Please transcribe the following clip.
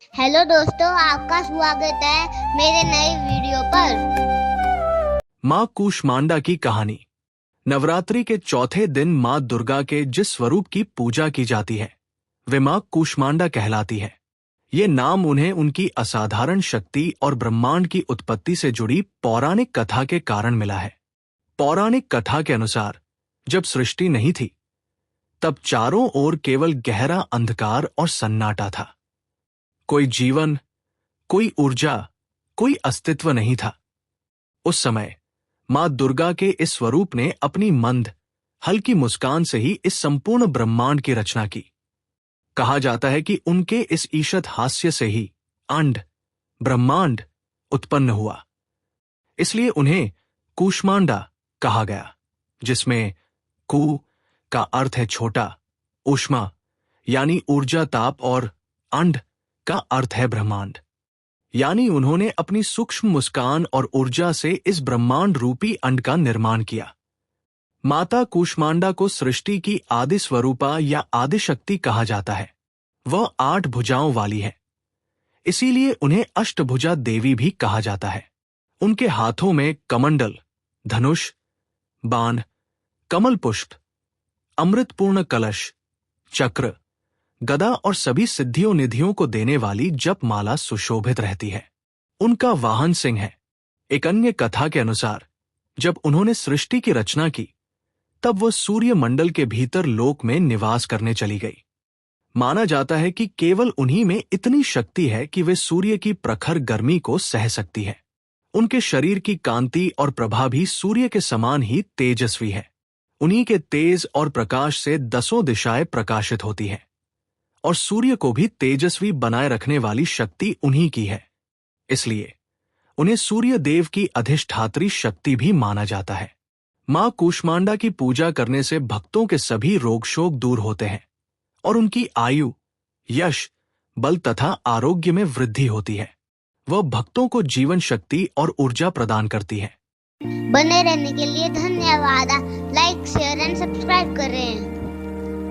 Hello दोस्तों, आपका स्वागत है मेरे नए वीडियो पर। माँ कूष्मांडा की कहानी। नवरात्रि के चौथे दिन माँ दुर्गा के जिस स्वरूप की पूजा की जाती है वे माँ कूष्मांडा कहलाती है। ये नाम उन्हें उनकी असाधारण शक्ति और ब्रह्मांड की उत्पत्ति से जुड़ी पौराणिक कथा के कारण मिला है। पौराणिक कथा के अनुसार जब सृष्टि नहीं थी तब चारों ओर केवल गहरा अंधकार और सन्नाटा था। कोई जीवन, कोई ऊर्जा, कोई अस्तित्व नहीं था। उस समय मां दुर्गा के इस स्वरूप ने अपनी मंद, हल्की मुस्कान से ही इस संपूर्ण ब्रह्मांड की रचना की। कहा जाता है कि उनके इस ईषत हास्य से ही अंड, ब्रह्मांड उत्पन्न हुआ। इसलिए उन्हें कूष्मांडा कहा गया, जिसमें कू का अर्थ है छोटा, ऊष्मा यानी ऊर्जा ताप और अंड का अर्थ है ब्रह्मांड। यानी उन्होंने अपनी सूक्ष्म मुस्कान और ऊर्जा से इस ब्रह्मांड रूपी अंड का निर्माण किया। माता कूष्मांडा को सृष्टि की आदि स्वरूपा या आदि शक्ति कहा जाता है। वह 8 भुजाओं वाली है, इसीलिए उन्हें अष्टभुजा देवी भी कहा जाता है। उनके हाथों में कमंडल, धनुष, बाण, कमल पुष्प, अमृतपूर्ण कलश, चक्र, गदा और सभी सिद्धियों निधियों को देने वाली जप माला सुशोभित रहती है। उनका वाहन सिंह है। एक अन्य कथा के अनुसार जब उन्होंने सृष्टि की रचना की तब वह सूर्य मंडल के भीतर लोक में निवास करने चली गई। माना जाता है कि केवल उन्हीं में इतनी शक्ति है कि वे सूर्य की प्रखर गर्मी को सह सकती है। उनके शरीर की कांति और प्रभा भी सूर्य के समान ही तेजस्वी है। उन्हीं के तेज और प्रकाश से 10 दिशाएं प्रकाशित होती है और सूर्य को भी तेजस्वी बनाए रखने वाली शक्ति उन्हीं की है। इसलिए उन्हें सूर्य देव की अधिष्ठात्री शक्ति भी माना जाता है। मां कूष्मांडा की पूजा करने से भक्तों के सभी रोग शोक दूर होते हैं और उनकी आयु, यश, बल तथा आरोग्य में वृद्धि होती है। वह भक्तों को जीवन शक्ति और ऊर्जा प्रदान करती है। बने रहने के लिए धन्यवाद। लाइक, शेयर एंड सब्सक्राइब करें।